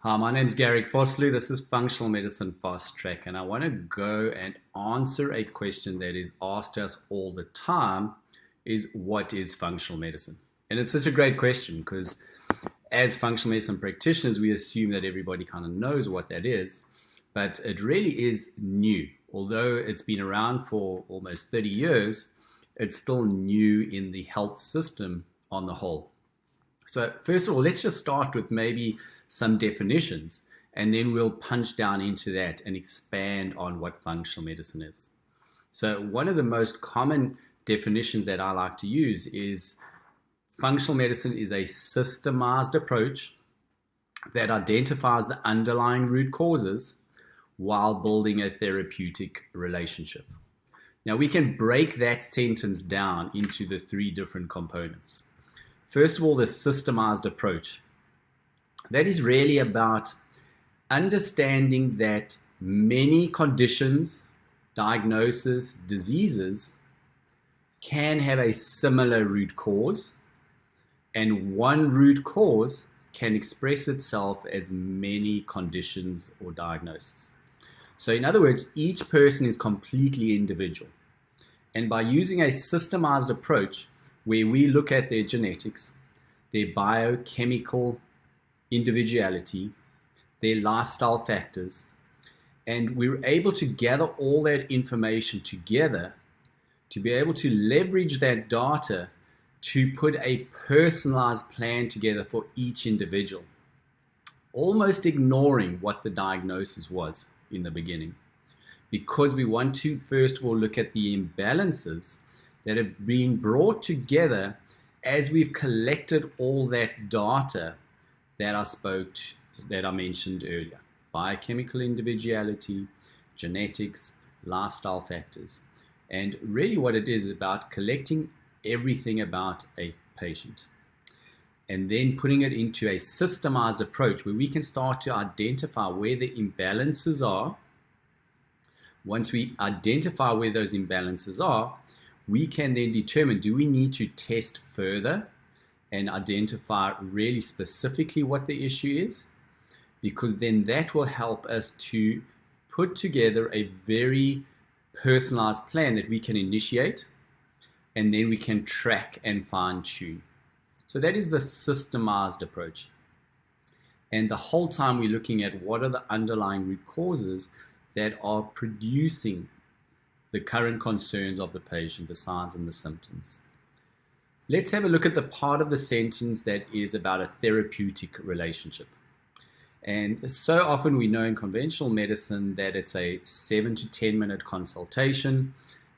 Hi, my name is Garric Vosloo. This is Functional Medicine Fast Track, and I want to go and answer a question that is asked us all the time: is what is functional medicine? And it's such a great question because as functional medicine practitioners, we assume that everybody kind of knows what that is, but it really is new. Although it's been around for almost 30 years, it's still new in the health system on the whole. So first of all, let's just start with maybe some definitions, and then we'll punch down into that and expand on what functional medicine is. So one of the most common definitions that I like to use is functional medicine is a systemized approach that identifies the underlying root causes while building a therapeutic relationship. Now we can break that sentence down into the three different components. First of all, the systemized approach. That is really about understanding that many conditions, diagnoses, diseases can have a similar root cause, and one root cause can express itself as many conditions or diagnoses. So in other words, each person is completely individual. And by using a systemized approach where we look at their genetics, their biochemical individuality, their lifestyle factors, and we're able to gather all that information together to be able to leverage that data to put a personalized plan together for each individual, almost ignoring what the diagnosis was in the beginning, because we want to first of all look at the imbalances that have been brought together as we've collected all that data that I mentioned earlier: biochemical individuality, genetics, lifestyle factors. And really what it is about collecting everything about a patient and then putting it into a systemized approach where we can start to identify where the imbalances are. Once we identify where those imbalances are, we can then determine, do we need to test further and identify really specifically what the issue is? Because then that will help us to put together a very personalized plan that we can initiate, and then we can track and fine tune. So that is the systemized approach. And the whole time we're looking at what are the underlying root causes that are producing the current concerns of the patient, the signs and the symptoms. Let's have a look at the part of the sentence that is about a therapeutic relationship. And so often we know in conventional medicine that it's a 7 to 10 minute consultation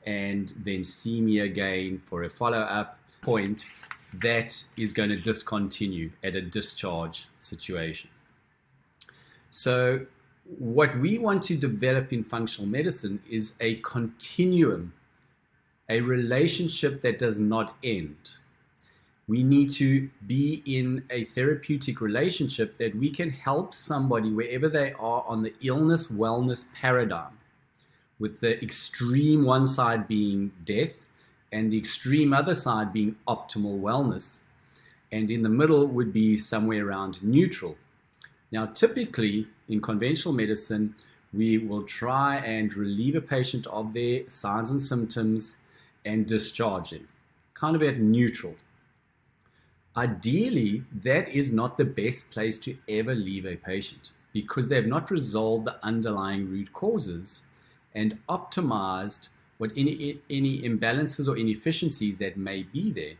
and then see me again for a follow-up point that is going to discontinue at a discharge situation. So what we want to develop in functional medicine is a continuum, a relationship that does not end. We need to be in a therapeutic relationship that we can help somebody wherever they are on the illness-wellness paradigm, with the extreme one side being death and the extreme other side being optimal wellness. And in the middle would be somewhere around neutral. Now, typically in conventional medicine, we will try and relieve a patient of their signs and symptoms and discharge them, kind of at neutral. Ideally, that is not the best place to ever leave a patient because they have not resolved the underlying root causes and optimized what any imbalances or inefficiencies that may be there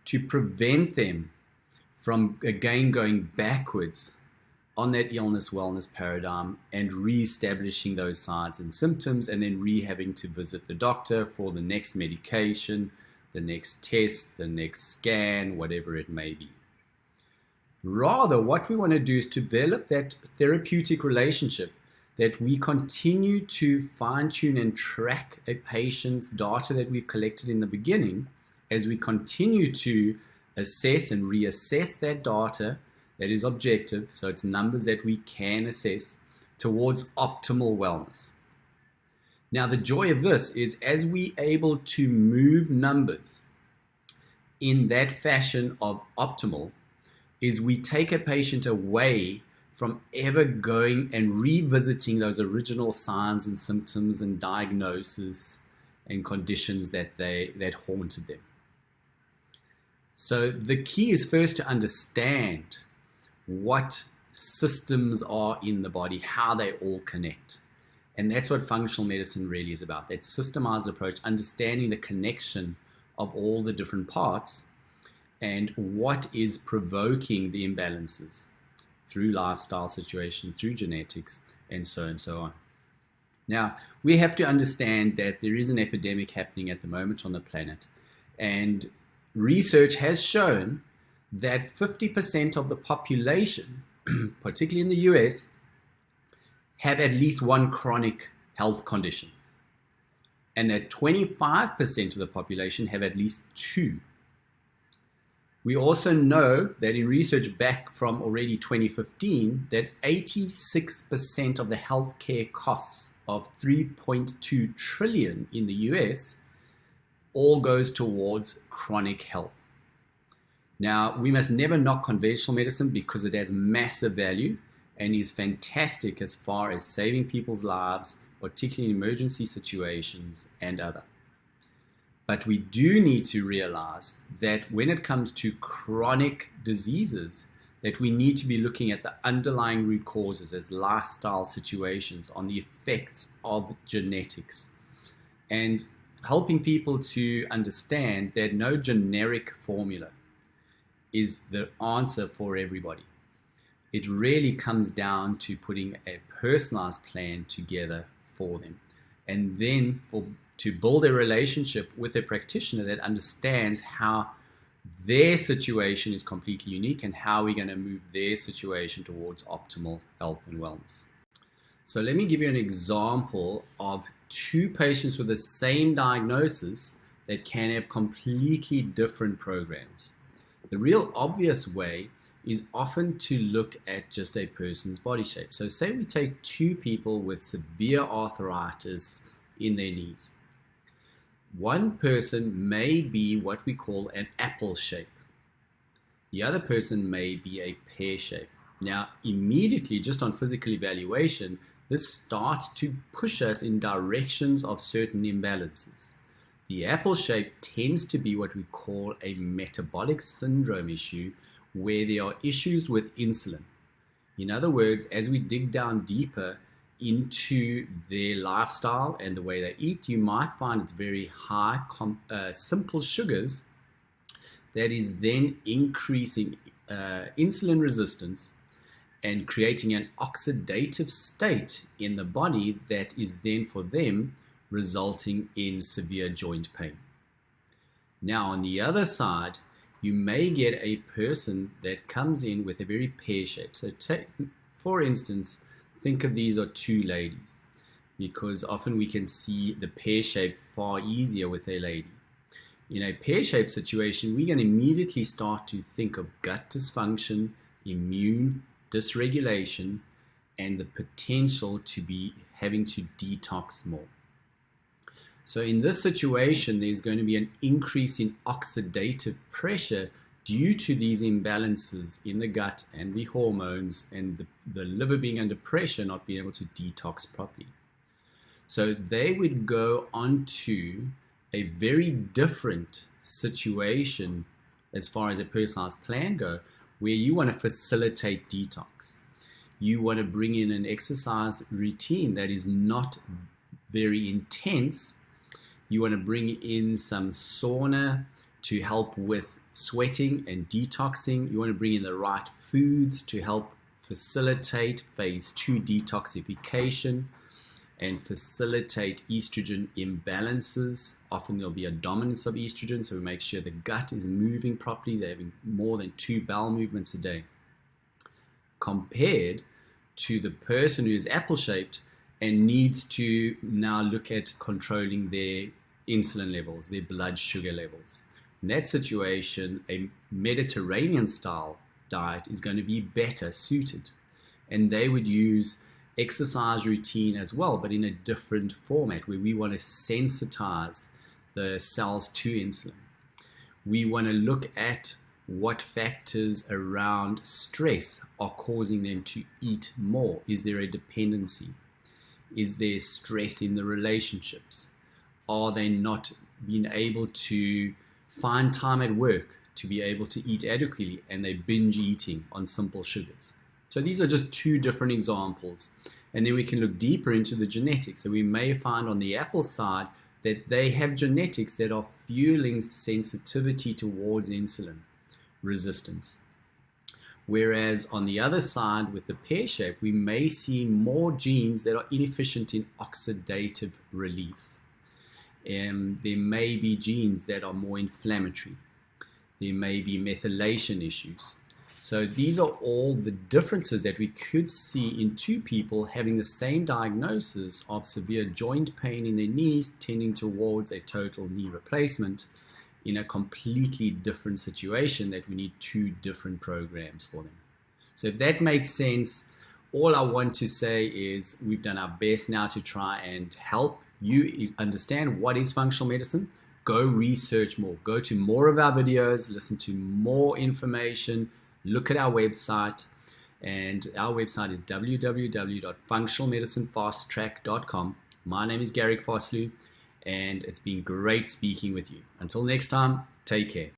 to prevent them from again going backwards on that illness-wellness paradigm and re-establishing those signs and symptoms, and then having to visit the doctor for the next medication, the next test, the next scan, whatever it may be. Rather, what we want to do is to develop that therapeutic relationship that we continue to fine-tune and track a patient's data that we've collected in the beginning as we continue to assess and reassess that data that is objective, so it's numbers that we can assess towards optimal wellness. Now, the joy of this is as we able to move numbers in that fashion of optimal, is we take a patient away from ever going and revisiting those original signs and symptoms and diagnoses and conditions that haunted them. So the key is first to understand what systems are in the body, how they all connect. And that's what functional medicine really is about. That systemized approach, understanding the connection of all the different parts and what is provoking the imbalances through lifestyle situation, through genetics, and so on. Now, we have to understand that there is an epidemic happening at the moment on the planet, and research has shown that 50% of the population, particularly in the US, have at least one chronic health condition, and that 25% of the population have at least two. We also know that in research back from already 2015, that 86% of the healthcare costs of 3.2 trillion in the US all goes towards chronic health. Now, we must never knock conventional medicine because it has massive value and is fantastic as far as saving people's lives, particularly in emergency situations and other. But we do need to realize that when it comes to chronic diseases, that we need to be looking at the underlying root causes as lifestyle situations on the effects of genetics, and helping people to understand that no generic formula is the answer for everybody. It really comes down to putting a personalized plan together for them, and then to build a relationship with a practitioner that understands how their situation is completely unique and how we're going to move their situation towards optimal health and wellness. So let me give you an example of two patients with the same diagnosis that can have completely different programs. The real obvious way is often to look at just a person's body shape. So say we take two people with severe arthritis in their knees. One person may be what we call an apple shape. The other person may be a pear shape. Now, immediately, just on physical evaluation, this starts to push us in directions of certain imbalances. The apple shape tends to be what we call a metabolic syndrome issue, where there are issues with insulin. In other words, as we dig down deeper into their lifestyle and the way they eat, you might find it's very high simple sugars that is then increasing insulin resistance and creating an oxidative state in the body that is then for them resulting in severe joint pain. Now, on the other side, you may get a person that comes in with a very pear shape. So for instance, think of these are two ladies, because often we can see the pear shape far easier with a lady. In a pear-shaped situation, we're going to immediately start to think of gut dysfunction, immune dysregulation, and the potential to be having to detox more. So in this situation, there's going to be an increase in oxidative pressure due to these imbalances in the gut and the hormones and the liver being under pressure, not being able to detox properly. So they would go on to a very different situation as far as a personalized plan go, where you want to facilitate detox. You want to bring in an exercise routine that is not very intense. You want to bring in some sauna to help with sweating and detoxing. You want to bring in the right foods to help facilitate phase 2 detoxification and facilitate estrogen imbalances. Often there'll be a dominance of estrogen, so we make sure the gut is moving properly. They're having more than 2 bowel movements a day, compared to the person who is apple-shaped and needs to now look at controlling their insulin levels, their blood sugar levels. In that situation, a Mediterranean-style diet is going to be better suited, and they would use exercise routine as well, but in a different format, where we want to sensitize the cells to insulin. We want to look at What factors around stress are causing them to eat more? Is there a dependency? Is there stress in the relationships? Are they not being able to find time at work to be able to eat adequately, and they binge eating on simple sugars? So these are just two different examples. And then we can look deeper into the genetics. So we may find on the apple side that they have genetics that are fueling sensitivity towards insulin resistance. Whereas on the other side with the pear shape, we may see more genes that are inefficient in oxidative relief. There may be genes that are more inflammatory. There may be methylation issues. So these are all the differences that we could see in two people having the same diagnosis of severe joint pain in their knees tending towards a total knee replacement in a completely different situation that we need two different programs for them. So if that makes sense, all I want to say is we've done our best now to try and help you understand what is functional medicine. Go research more. Go to more of our videos, listen to more information, look at our website. And our website is www.functionalmedicinefasttrack.com. My name is Garric Vosloo, and it's been great speaking with you. Until next time, take care.